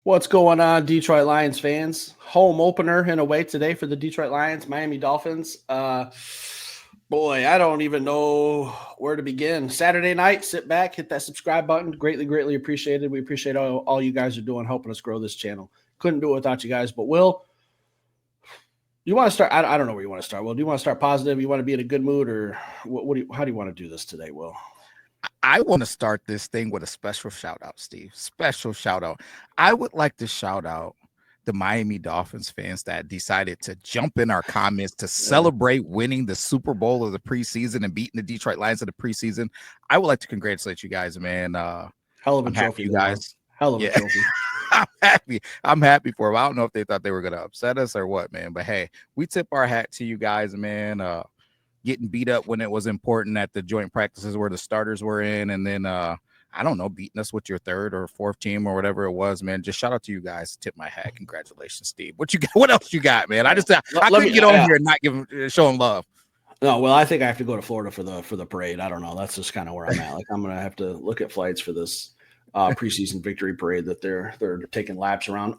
What's going on, Detroit Lions fans? Home opener in a way today for the Detroit Lions, Miami Dolphins. Boy, I don't even know where to begin. Saturday night, sit back, hit that subscribe button. Greatly appreciated. We appreciate all you guys are doing, helping us grow this channel. Couldn't do it without you guys. But Will, you want to start? I don't know where you want to start. Will, do you want to start positive? You want to be in a good mood, or how do you want to do this today, Will? I want to start this thing with a special shout out, Steve. Special shout out. I would like to shout out the Miami Dolphins fans that decided to jump in our comments to celebrate winning the Super Bowl of the preseason and beating the Detroit Lions of the preseason. I would like to congratulate you guys, man. Hell of a trophy, you guys. Hell of a trophy. I'm happy for them. I don't know if they thought they were going to upset us or what, man. But hey, we tip our hat to you guys, man. Getting beat up when it was important at the joint practices where the starters were in, and then I don't know, beating us with your third or fourth team or whatever it was, man. Just shout out to you guys. Tip my hat. Congratulations, Steve. What you got? What else you got, man? I couldn't get on here and not show him love. No, well, I think I have to go to Florida for the parade. I don't know. That's just kind of where I'm at. Like, I'm gonna have to look at flights for this preseason victory parade that they're taking laps around.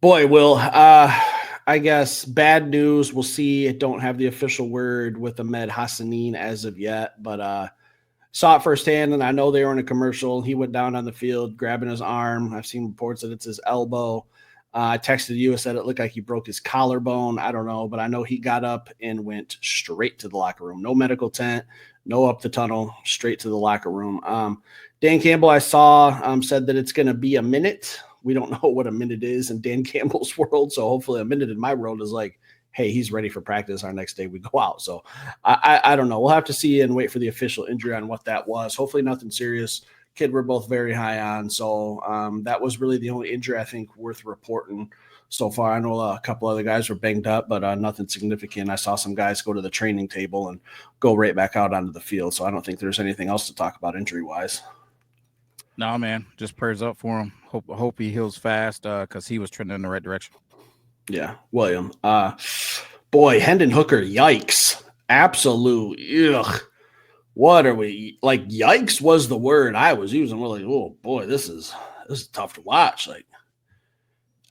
Boy, Will, I guess bad news. We'll see. Don't have the official word with Ahmed Hassanin as of yet, but saw it firsthand, and I know they were in a commercial. He went down on the field, grabbing his arm. I've seen reports that it's his elbow. I texted you and said it looked like he broke his collarbone. I don't know, but I know he got up and went straight to the locker room. No medical tent, no up the tunnel, straight to the locker room. Dan Campbell, I saw, said that it's going to be a minute. We don't know what a minute is in Dan Campbell's world, so hopefully a minute in my world is like, hey, he's ready for practice. Our next day we go out. So I don't know. We'll have to see and wait for the official injury on what that was. Hopefully nothing serious. Kid we're both very high on. So that was really the only injury I think worth reporting so far. I know a couple other guys were banged up, but nothing significant. I saw some guys go to the training table and go right back out onto the field. So I don't think there's anything else to talk about injury-wise. No, man, just prayers up for him. Hope he heals fast because he was trending in the right direction. Yeah, William. Boy, Hendon Hooker, yikes. Absolute, ugh. What are we, like, yikes was the word I was using. We're like, oh, boy, this is tough to watch. Like,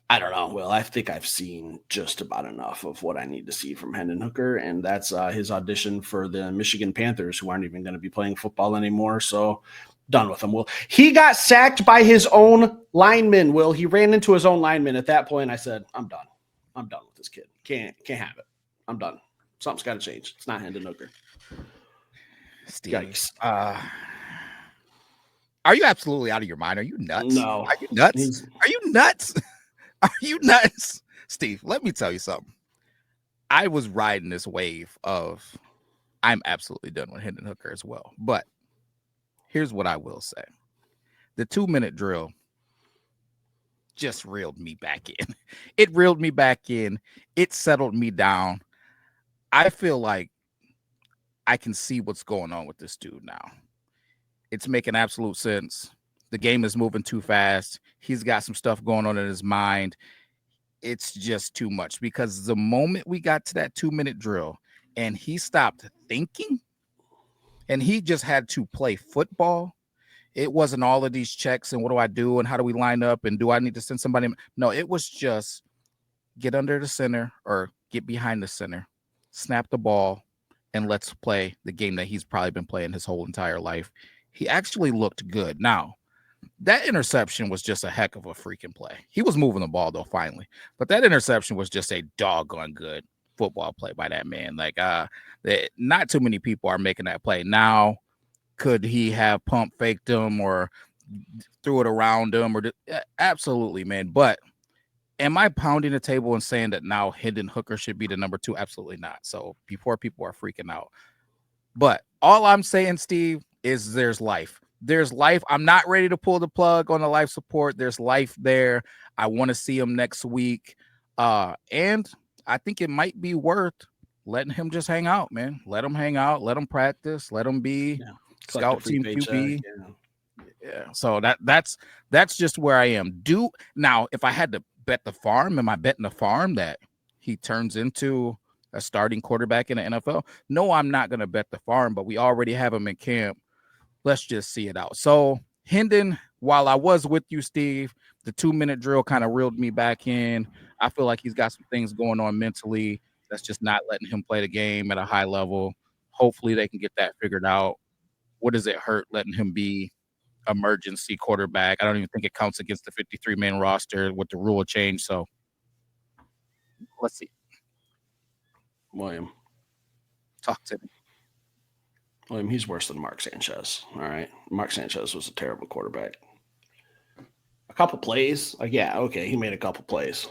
I don't know. Well, I think I've seen just about enough of what I need to see from Hendon Hooker, and that's his audition for the Michigan Panthers, who aren't even going to be playing football anymore, so done with him. Will, he got sacked by his own lineman. Will, he ran into his own lineman. At that point, I said, I'm done with this kid. Can't have it. I'm done. Something's got to change. It's not Hendon Hooker. Steve, yikes. Are you absolutely out of your mind? Are you nuts? No. Are you nuts? Are you nuts? Are you nuts? Steve, let me tell you something. I was riding this wave of I'm absolutely done with Hendon Hooker as well. But here's what I will say. The 2-minute drill just reeled me back in. It reeled me back in. It settled me down. I feel like I can see what's going on with this dude now. It's making absolute sense. The game is moving too fast. He's got some stuff going on in his mind. It's just too much because the moment we got to that 2-minute drill and he stopped thinking and he just had to play football, it wasn't all of these checks and what do I do and how do we line up and do I need to send somebody? No, it was just get under the center or get behind the center, snap the ball, and let's play the game that he's probably been playing his whole entire life. He actually looked good. Now, that interception was just a heck of a freaking play. He was moving the ball, though, finally. But that interception was just a doggone good football play by that man. Like, not too many people are making that play. Now, could he have pump faked him or threw it around him? Absolutely, man. But am I pounding the table and saying that now Hendon Hooker should be the number 2? Absolutely not. So before people are freaking out. But all I'm saying, Steve, is there's life. There's life. I'm not ready to pull the plug on the life support. There's life there. I want to see him next week. And I think it might be worth letting him just hang out, man. Let him hang out. Let him practice. Let him be scout team QB. Yeah. So that's just where I am. Now, if I had to bet the farm, am I betting the farm that he turns into a starting quarterback in the NFL? No, I'm not going to bet the farm, but we already have him in camp. Let's just see it out. So Hendon, while I was with you, Steve, The 2-minute drill kind of reeled me back in. I feel like he's got some things going on mentally that's just not letting him play the game at a high level. Hopefully they can get that figured out. What does it hurt letting him be emergency quarterback? I don't even think it counts against the 53-man roster with the rule change. So let's see. William, talk to me. William, he's worse than Mark Sanchez. All right. Mark Sanchez was a terrible quarterback. A couple plays. Yeah, okay. He made a couple plays.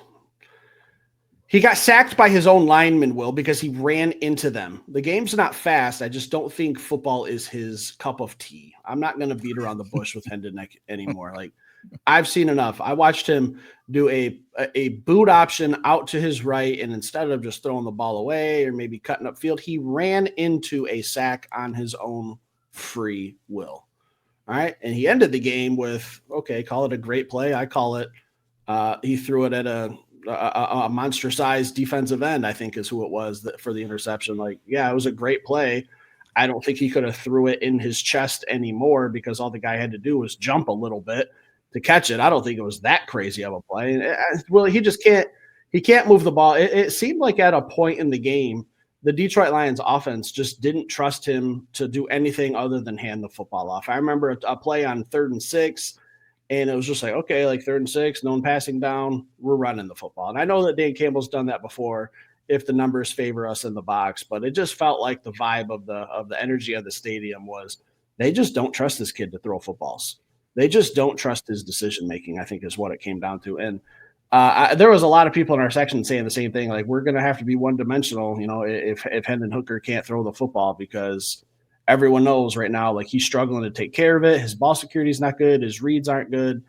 He got sacked by his own lineman, Will, because he ran into them. The game's not fast. I just don't think football is his cup of tea. I'm not going to beat around the bush with Hendon anymore. Like, I've seen enough. I watched him do a boot option out to his right, and instead of just throwing the ball away or maybe cutting up field, he ran into a sack on his own free will. All right. And he ended the game with, okay, call it a great play. I call it, he threw it at a monster-sized defensive end, I think is who it was for the interception. Like, yeah, it was a great play. I don't think he could have threw it in his chest anymore because all the guy had to do was jump a little bit to catch it. I don't think it was that crazy of a play. Well, he just can't move the ball. It seemed like at a point in the game, the Detroit Lions offense just didn't trust him to do anything other than hand the football off. I remember a play on 3rd and 6, and it was just like, okay, like 3rd and 6, no one passing down, we're running the football. And I know that Dan Campbell's done that before if the numbers favor us in the box, but it just felt like the vibe of the energy of the stadium was they just don't trust this kid to throw footballs. They just don't trust his decision-making, I think is what it came down to. And there was a lot of people in our section saying the same thing. Like, we're going to have to be one-dimensional, if Hendon Hooker can't throw the football, because everyone knows right now, like, he's struggling to take care of it. His ball security is not good. His reads aren't good.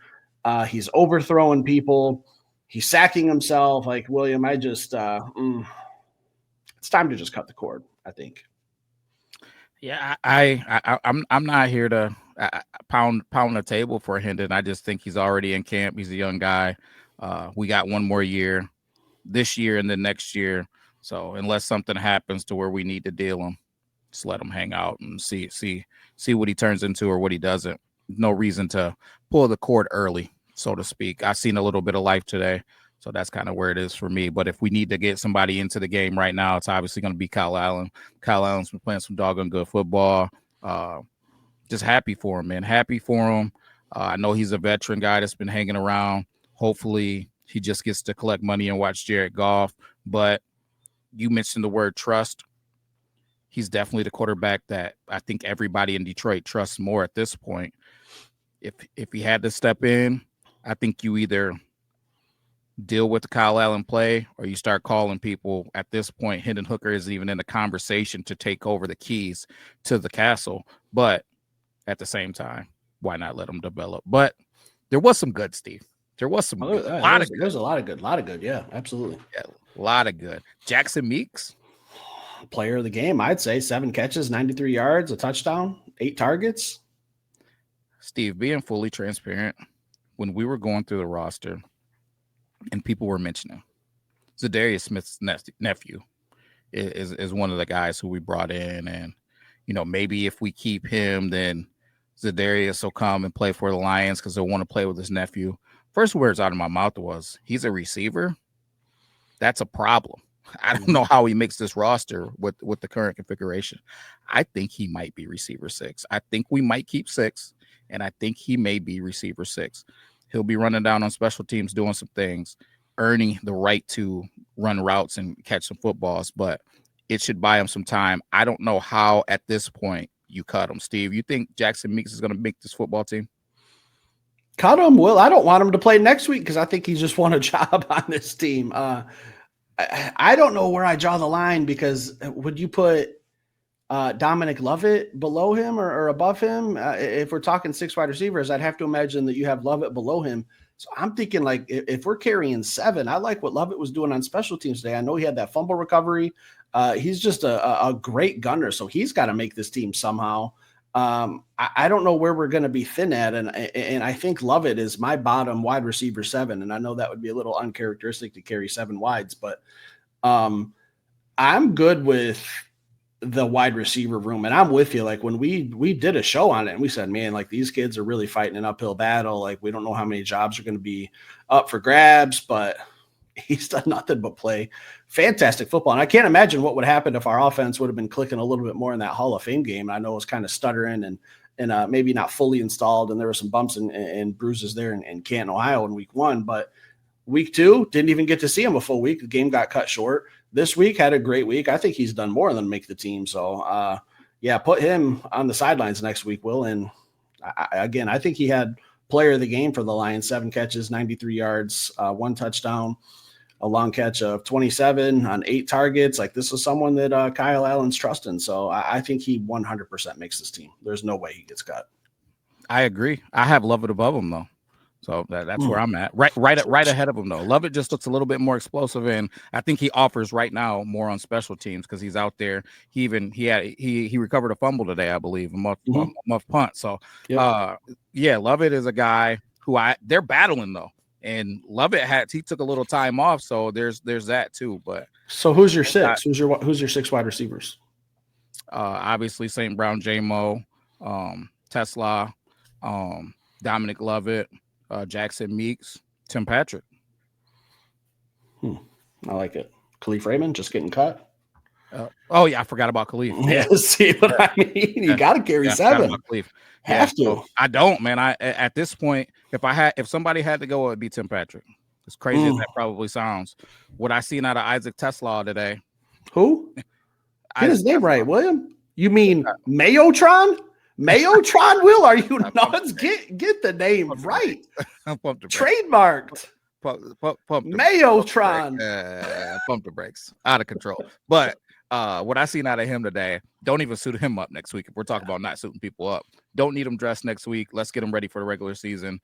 He's overthrowing people. He's sacking himself. Like, William, I just it's time to just cut the cord, I think. Yeah, I'm not here to pound the table for Hendon. I just think he's already in camp. He's a young guy. We got one more year, this year and then next year. So unless something happens to where we need to deal him, just let him hang out and see what he turns into or what he doesn't. No reason to pull the cord early, so to speak. I've seen a little bit of life today, so that's kind of where it is for me. But if we need to get somebody into the game right now, it's obviously going to be Kyle Allen. Kyle Allen's been playing some doggone good football. Just happy for him, man. Happy for him. I know he's a veteran guy that's been hanging around. Hopefully he just gets to collect money and watch Jared Goff. But you mentioned the word trust. He's definitely the quarterback that I think everybody in Detroit trusts more at this point. If he had to step in, I think you either deal with the Kyle Allen play or you start calling people. At this point, Hendon Hooker isn't even in the conversation to take over the keys to the castle. But at the same time, why not let him develop? But there was some good, Steve. There was some good. There's a lot of good. Yeah, absolutely. Yeah, a lot of good. Jackson Meeks, player of the game, I'd say. 7 catches, 93 yards, a touchdown, 8 targets. Steve, being fully transparent, when we were going through the roster and people were mentioning Zadarius Smith's nephew is one of the guys who we brought in. And, maybe if we keep him, then Zadarius will come and play for the Lions because they'll want to play with his nephew. First words out of my mouth was, he's a receiver. That's a problem. I don't know how he makes this roster with the current configuration. I think he might be receiver 6. I think we might keep 6, and I think he may be receiver 6. He'll be running down on special teams, doing some things, earning the right to run routes and catch some footballs, but it should buy him some time. I don't know how at this point you cut him. Steve, you think Jackson Meeks is going to make this football team? Cut him, Will. I don't want him to play next week because I think he just won a job on this team. I don't know where I draw the line, because would you put Dominic Lovett below him or above him? If we're talking 6 wide receivers, I'd have to imagine that you have Lovett below him. So I'm thinking, like, if we're carrying 7, I like what Lovett was doing on special teams today. I know he had that fumble recovery. He's just a great gunner, so he's got to make this team somehow. I don't know where we're going to be thin at, and I think Lovett is my bottom wide receiver 7, and I know that would be a little uncharacteristic to carry 7 wides, but I'm good with the wide receiver room. And I'm with you. Like when we did a show on it and we said, man, like these kids are really fighting an uphill battle. Like we don't know how many jobs are going to be up for grabs, but he's done nothing but play fantastic football. And I can't imagine what would happen if our offense would have been clicking a little bit more in that Hall of Fame game. I know it was kind of stuttering and maybe not fully installed. And there were some bumps and bruises there in Canton, Ohio in week 1, but week 2, didn't even get to see him a full week. The game got cut short. This week had a great week. I think he's done more than make the team. So, yeah, put him on the sidelines next week, Will. And I think he had player of the game for the Lions, 7 catches, 93 yards, 1 touchdown, a long catch of 27 on 8 targets. Like this is someone that Kyle Allen's trusting. So I think he 100% makes this team. There's no way he gets cut. I agree. I have Lovett above him though. So that's where I'm at. Right ahead of him though. Lovett just looks a little bit more explosive, and I think he offers right now more on special teams because he's out there. He recovered a fumble today, I believe, a muff punt. So yeah, Lovett is a guy who they're battling though. And Lovett he took a little time off, so there's that too. But so who's your 6? Who's your 6 wide receivers? Obviously St. Brown, J-Mo, Tesla, Dominic Lovett, Jackson Meeks, Tim Patrick. I like it. Khalif Raymond just getting cut. Oh yeah, I forgot about Khalif. Yeah, see what I mean? You got to carry 7. Have to. So I don't, man. At this point, if somebody had to go, it would be Tim Patrick. As crazy as that probably sounds. What I seen out of Isaac Tesla today. Who? Get his name right, William. You mean Mayotron? Mayotron, Will? Are you nuts? Get the name right. Trademarked. Mayotron. Pump the brakes. Out of control. But what I seen out of him today, don't even suit him up next week. If we're talking about not suiting people up, don't need him dressed next week. Let's get him ready for the regular season.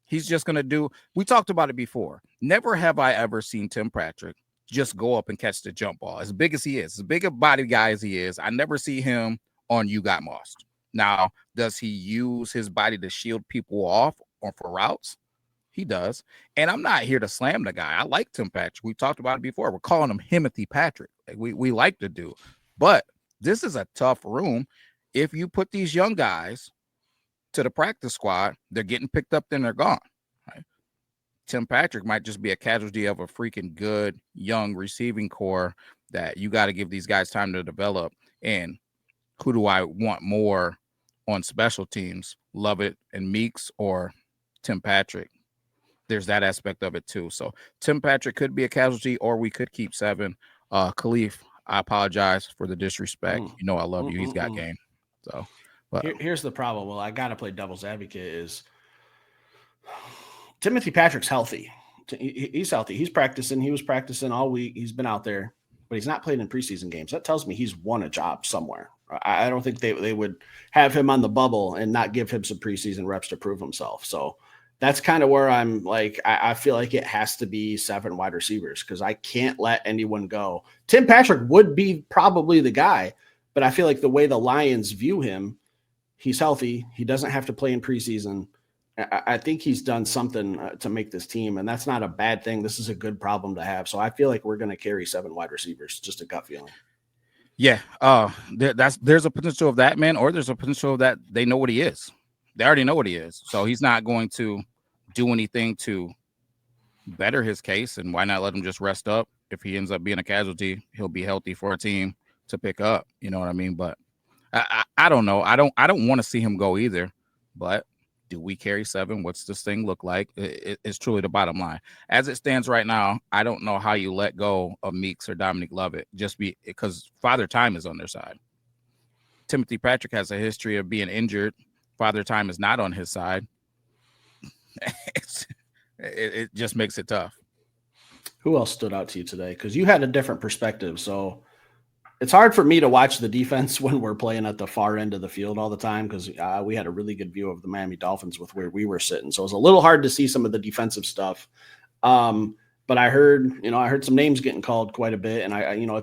He's just going to do, we talked about it before. Never have I ever seen Tim Patrick just go up and catch the jump ball. As big as he is, as big a body guy as he is, I never see him on You Got Mossed. Now, does he use his body to shield people off or for routes? He does. And I'm not here to slam the guy. I like Tim Patrick. We talked about it before. We're calling him Himothy Patrick. Like we like to do. But this is a tough room. If you put these young guys to the practice squad, they're getting picked up, then they're gone. Right? Tim Patrick might just be a casualty of a freaking good young receiving core that you got to give these guys time to develop. And who do I want more on special teams? Lovett and Meeks or Tim Patrick? There's that aspect of it too. So Tim Patrick could be a casualty, or we could keep 7. Khalif, I apologize for the disrespect. You know I love you. He's got game. So, but here's the problem. Well, I got to play devil's advocate. Is Timothy Patrick's healthy? He's healthy. He's practicing. He was practicing all week. He's been out there, but he's not playing in preseason games. That tells me he's won a job somewhere. I don't think they would have him on the bubble and not give him some preseason reps to prove himself. So that's kind of where I'm like, I feel like it has to be 7 wide receivers because I can't let anyone go. Tim Patrick would be probably the guy, but I feel like the way the Lions view him, he's healthy. He doesn't have to play in preseason. I think he's done something to make this team, and that's not a bad thing. This is a good problem to have. So I feel like we're going to carry 7 wide receivers, just a gut feeling. Yeah, there's a potential of that, man, or there's a potential of that they know what he is. They already know what he is. So he's not going to do anything to better his case. And why not let him just rest up? If he ends up being a casualty, he'll be healthy for a team to pick up. You know what I mean? But I don't know. I don't want to see him go either. But do we carry 7? What's this thing look like? It's truly the bottom line. As it stands right now, I don't know how you let go of Meeks or Dominic Lovett because Father Time is on their side. Timothy Patrick has a history of being injured. Father Time is not on his side. It just makes it tough. Who else stood out to you today? Because you had a different perspective. So it's hard for me to watch the defense when we're playing at the far end of the field all the time because we had a really good view of the Miami Dolphins with where we were sitting. So it was a little hard to see some of the defensive stuff. But I heard some names getting called quite a bit, and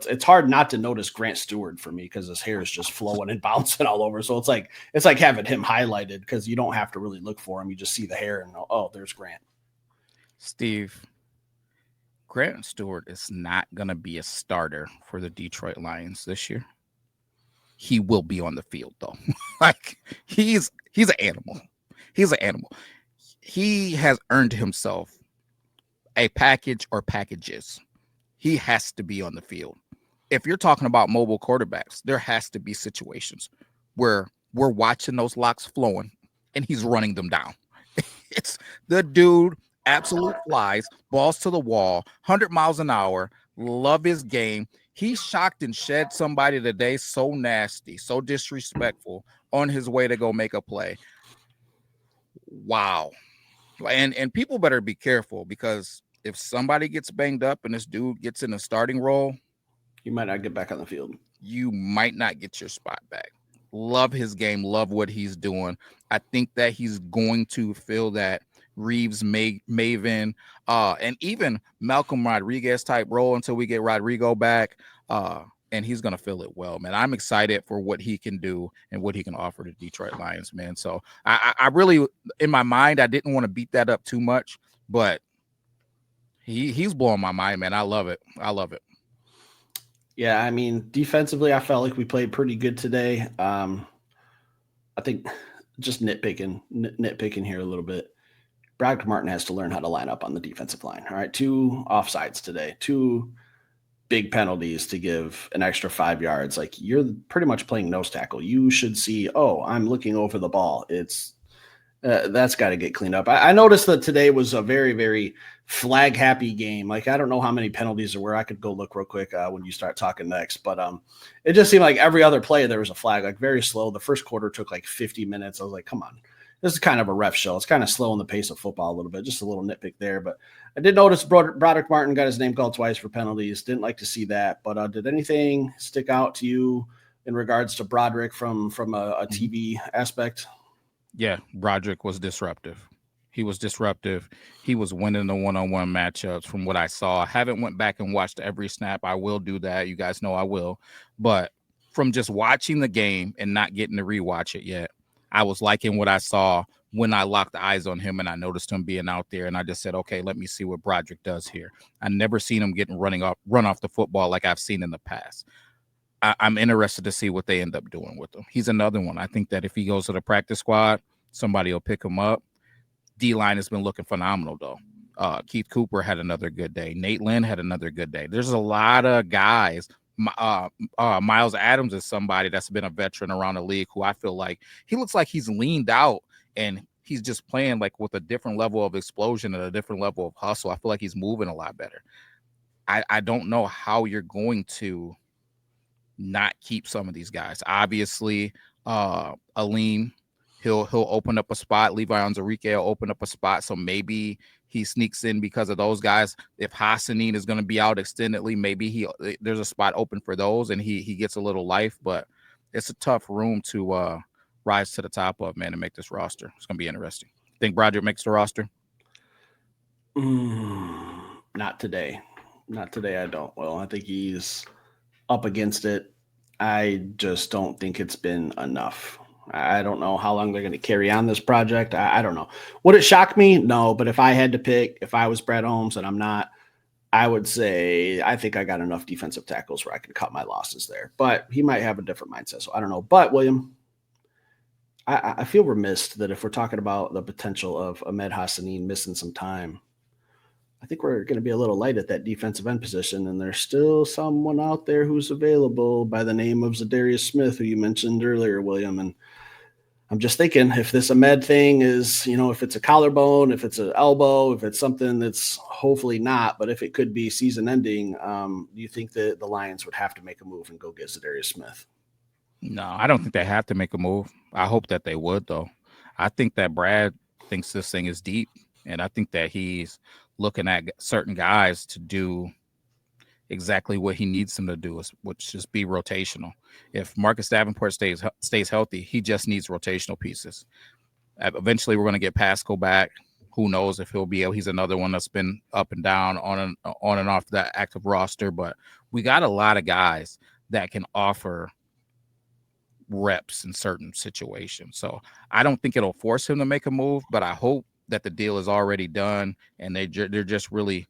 it's hard not to notice Grant Stewart for me because his hair is just flowing and bouncing all over. So it's like having him highlighted because you don't have to really look for him; you just see the hair and oh, there's Grant. Steve, Grant Stewart is not going to be a starter for the Detroit Lions this year. He will be on the field though. Like he's an animal. He's an animal. He has earned himself a package or packages. He has to be on the field. If you're talking about mobile quarterbacks, there has to be situations where we're watching those locks flowing and he's running them down. It's the dude, absolute flies, balls to the wall, 100 miles an hour, love his game. He shocked and shed somebody today so nasty, so disrespectful on his way to go make a play. Wow. And people better be careful, because if somebody gets banged up and this dude gets in a starting role, you might not get back on the field. You might not get your spot back. Love his game. Love what he's doing. I think that he's going to fill that Reeves, Maven, and even Malcolm Rodriguez type role until we get Rodrigo back. And he's going to fill it well, man. I'm excited for what he can do and what he can offer to Detroit Lions, man. So I really, in my mind, I didn't want to beat that up too much, but he's blowing my mind, man. I love it. I love it. Yeah, I mean, defensively, I felt like we played pretty good today. I think just nitpicking here a little bit. Broderick Martin has to learn how to line up on the defensive line. All right, 2 offsides today, 2 big penalties to give an extra 5 yards. Like, you're pretty much playing nose tackle. You should see, oh, I'm looking over the ball. It's that's got to get cleaned up. I noticed that today was a very, very flag happy game. Like, I don't know how many penalties there were. I could go look real quick when you start talking next, but it just seemed like every other play there was a flag, like very slow. The first quarter took like 50 minutes. I was like, come on, this is kind of a ref show. It's kind of slow in the pace of football a little bit, just a little nitpick there. But I did notice Broderick Martin got his name called twice for penalties. Didn't like to see that, but did anything stick out to you in regards to Broderick from a TV aspect? Yeah, Broderick was disruptive. He was disruptive. He was winning the one-on-one matchups from what I saw. I haven't went back and watched every snap. I will do that. You guys know I will. But from just watching the game and not getting to rewatch it yet, I was liking what I saw when I locked eyes on him and I noticed him being out there. And I just said, okay, let me see what Broderick does here. I never seen him run off the football like I've seen in the past. I'm interested to see what they end up doing with him. He's another one. I think that if he goes to the practice squad, somebody will pick him up. D-line has been looking phenomenal, though. Keith Cooper had another good day. Nate Lynn had another good day. There's a lot of guys. Miles Adams is somebody that's been a veteran around the league who I feel like he looks like he's leaned out and he's just playing like with a different level of explosion and a different level of hustle. I feel like he's moving a lot better. I don't know how you're going to not keep some of these guys. Obviously, Aleem, he'll open up a spot. Levi Onwuzurike will open up a spot. So maybe he sneaks in because of those guys. If Hassanin is going to be out extendedly, maybe there's a spot open for those and he gets a little life. But it's a tough room to rise to the top of, man, and make this roster. It's going to be interesting. Think Broderick makes the roster? Not today. Not today, I don't. Well, I think he's up against it. I just don't think it's been enough. I don't know how long they're going to carry on this project. I don't know. Would it shock me? No, but if I had to pick, if I was Brett Holmes and I'm not, I would say I think I got enough defensive tackles where I can cut my losses there. But he might have a different mindset, so I don't know. But, William, I feel remiss that if we're talking about the potential of Ahmed Hassanin missing some time, I think we're going to be a little light at that defensive end position, and there's still someone out there who's available by the name of Zadarius Smith, who you mentioned earlier, William. And I'm just thinking if this Ahmed thing is, if it's a collarbone, if it's an elbow, if it's something that's hopefully not, but if it could be season ending, do you think that the Lions would have to make a move and go get Zadarius Smith? No, I don't think they have to make a move. I hope that they would, though. I think that Brad thinks this thing is deep, and I think that he's looking at certain guys to do exactly what he needs them to do, which is be rotational. If Marcus Davenport stays healthy, he just needs rotational pieces. Eventually, we're going to get Pascal back. Who knows if he'll be able? He's another one that's been up and down on and off that active roster. But we got a lot of guys that can offer reps in certain situations. So I don't think it'll force him to make a move, but I hope that the deal is already done and they're just really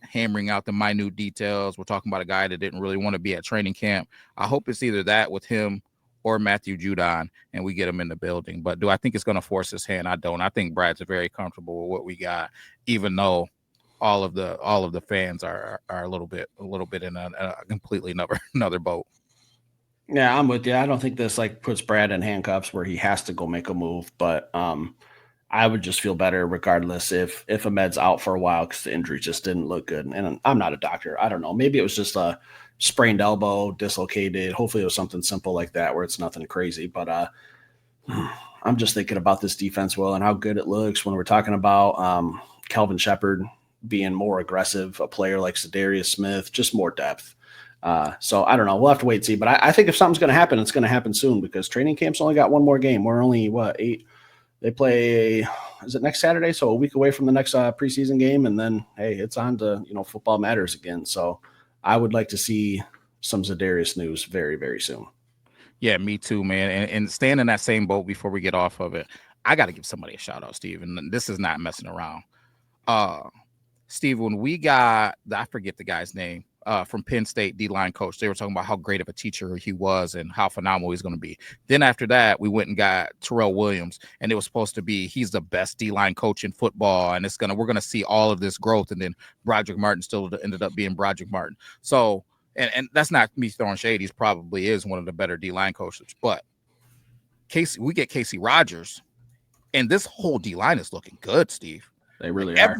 hammering out the minute details. We're talking about a guy that didn't really want to be at training camp. I hope it's either that with him or Matthew Judon, and we get him in the building. But do I think it's going to force his hand? I don't. I think Brad's very comfortable with what we got, even though all of the fans are a little bit in a completely another boat. Yeah, I'm with you. I don't think this like puts Brad in handcuffs where he has to go make a move, but I would just feel better regardless if Ahmed's out for a while because the injury just didn't look good. And I'm not a doctor. I don't know. Maybe it was just a sprained elbow, dislocated. Hopefully it was something simple like that where it's nothing crazy. But I'm just thinking about this defense, Will, and how good it looks when we're talking about Kelvin Shepherd being more aggressive, a player like Zadarius Smith, just more depth. So I don't know. We'll have to wait and see. But I think if something's going to happen, it's going to happen soon because training camp's only got one more game. We're only, 8? They play, is it next Saturday? So a week away from the next preseason game. And then, hey, it's on to, football matters again. So I would like to see some Zadarius news very, very soon. Yeah, me too, man. And staying in that same boat before we get off of it, I got to give somebody a shout out, Steve. And this is not messing around. Steve, when we got, I forget the guy's name, from Penn State D-line coach, they were talking about how great of a teacher he was and how phenomenal he's going to be. Then after that, we went and got Terrell Williams, and it was supposed to be he's the best D-line coach in football, and we're gonna see all of this growth. And then Broderick Martin still ended up being Broderick Martin. So, and that's not me throwing shade. He probably is one of the better D-line coaches. But we get Casey Rogers, and this whole D-line is looking good, Steve. They really are.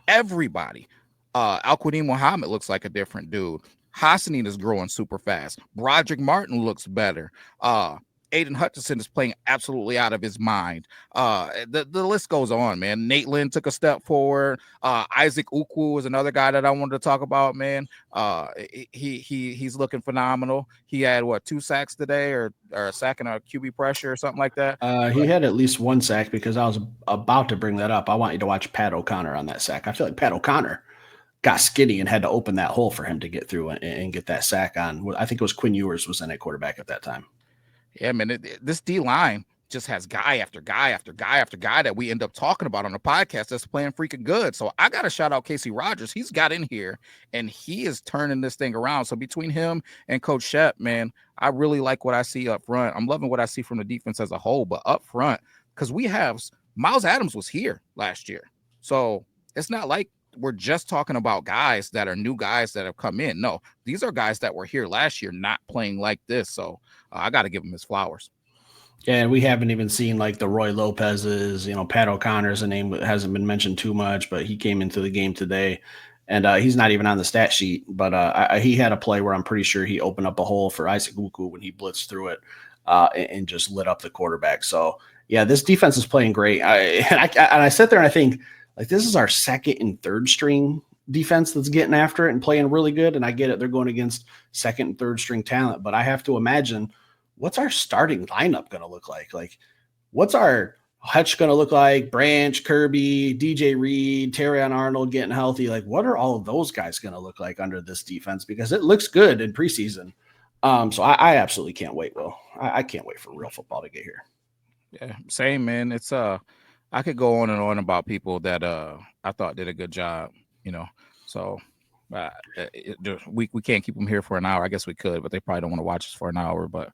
Everybody. Al-Quadin Muhammad looks like a different dude. Hassanin is growing super fast. Broderick Martin looks better. Aiden Hutchinson is playing absolutely out of his mind. The list goes on, man. Nate Lynn took a step forward. Isaac Ukwu is another guy that I wanted to talk about, man. He's looking phenomenal. He had 2 sacks today, or a sack and a QB pressure or something like that. He had at least 1 sack because I was about to bring that up. I want you to watch Pat O'Connor on that sack. I feel like Pat O'Connor got skinny and had to open that hole for him to get through and get that sack on. I think it was Quinn Ewers was in at quarterback at that time. Yeah, man, this D-line just has guy after guy after guy after guy that we end up talking about on the podcast that's playing freaking good. So I got to shout out Casey Rogers. He's got in here, and he is turning this thing around. So between him and Coach Shep, man, I really like what I see up front. I'm loving what I see from the defense as a whole, but up front, because we have Miles Adams was here last year. So it's not like we're just talking about guys that are new guys that have come in. No, these are guys that were here last year, not playing like this. So I got to give him his flowers. Yeah, and we haven't even seen like the Roy Lopez's, Pat O'Connor's a name that hasn't been mentioned too much, but he came into the game today and he's not even on the stat sheet, but he had a play where I'm pretty sure he opened up a hole for Isaac Ukwu when he blitzed through it and just lit up the quarterback. So yeah, this defense is playing great. I sit there and I think, like, this is our second and third string defense that's getting after it and playing really good. And I get it. They're going against second and third string talent, but I have to imagine what's our starting lineup going to look like? Like, what's our Hutch going to look like? Branch, Kirby, DJ Reed, Terrion Arnold getting healthy. Like, what are all of those guys going to look like under this defense? Because it looks good in preseason. So I absolutely can't wait, Will. I can't wait for real football to get here. Yeah, same, man. It's I could go on and on about people that I thought did a good job, So we can't keep them here for an hour. I guess we could, but they probably don't want to watch us for an hour. But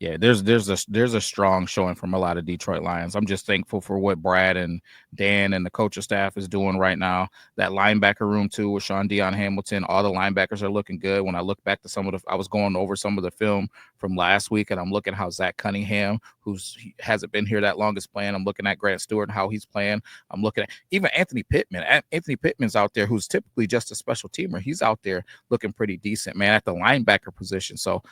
yeah, there's a strong showing from a lot of Detroit Lions. I'm just thankful for what Brad and Dan and the coaching staff is doing right now. That linebacker room too with Sean Dion Hamilton, all the linebackers are looking good. When I look back to I was going over some of the film from last week, and I'm looking how Zach Cunningham, he hasn't been here that long, is playing. I'm looking at Grant Stewart and how he's playing. I'm looking at even Anthony Pittman. Anthony Pittman's out there, who's typically just a special teamer. He's out there looking pretty decent, man, at the linebacker position. So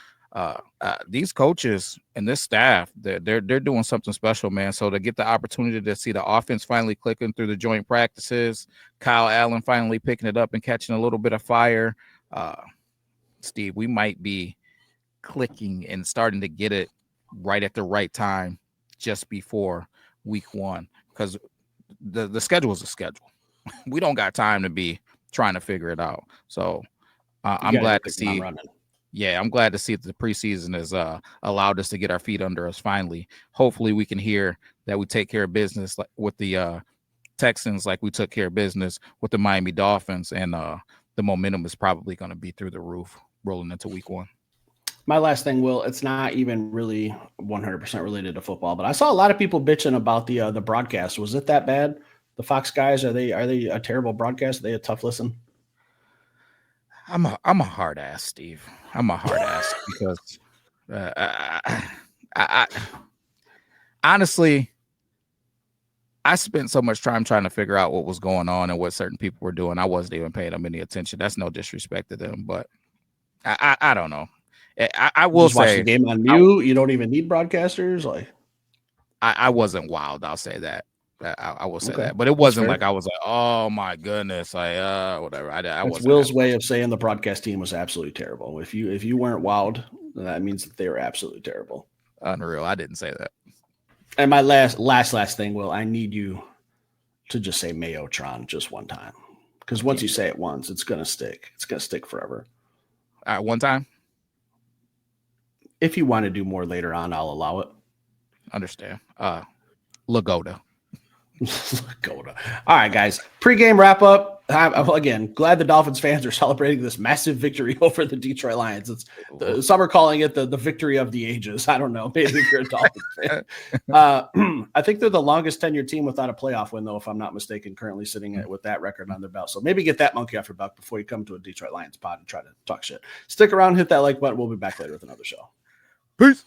these coaches and this staff, they're doing something special, man. So to get the opportunity to see the offense finally clicking through the joint practices, Kyle Allen finally picking it up and catching a little bit of fire, Steve, we might be clicking and starting to get it right at the right time just before week 1, because the schedule is a schedule. We don't got time to be trying to figure it out. So I'm glad to see. Yeah, I'm glad to see that the preseason has allowed us to get our feet under us finally. Hopefully we can hear that we take care of business with the Texans like we took care of business with the Miami Dolphins, and the momentum is probably going to be through the roof rolling into week 1. My last thing, Will, it's not even really 100% related to football, but I saw a lot of people bitching about the broadcast. Was it that bad? The Fox guys, are they a terrible broadcast? Are they a tough listen? I'm a hard ass, Steve. I'm a hard ass because I honestly, I spent so much time trying to figure out what was going on and what certain people were doing. I wasn't even paying them any attention. That's no disrespect to them, but I don't know. I will just watch say the game on mute. You don't even need broadcasters. Like I wasn't wild. I'll say that. I will say Okay. that, but it wasn't like I was like, oh my goodness, whatever. That's wasn't Will's way of saying the broadcast team was absolutely terrible. If you weren't wowed, then that means that they were absolutely terrible. Unreal. I didn't say that. And my last thing, Will, I need you to just say Mayotron just one time, because once you say it once, it's gonna stick. It's gonna stick forever. One time. If you want to do more later on, I'll allow it. Understand. Lagoda. Lagoda. All right, guys. Pre-game wrap up. Again, glad the Dolphins fans are celebrating this massive victory over the Detroit Lions. Some are calling it the victory of the ages. I don't know. Maybe if you're a Dolphins fan. I think they're the longest tenured team without a playoff win, though, if I'm not mistaken, currently sitting with that record on their belt. So maybe get that monkey off your back before you come to a Detroit Lions pod and try to talk shit. Stick around, hit that like button. We'll be back later with another show. Peace.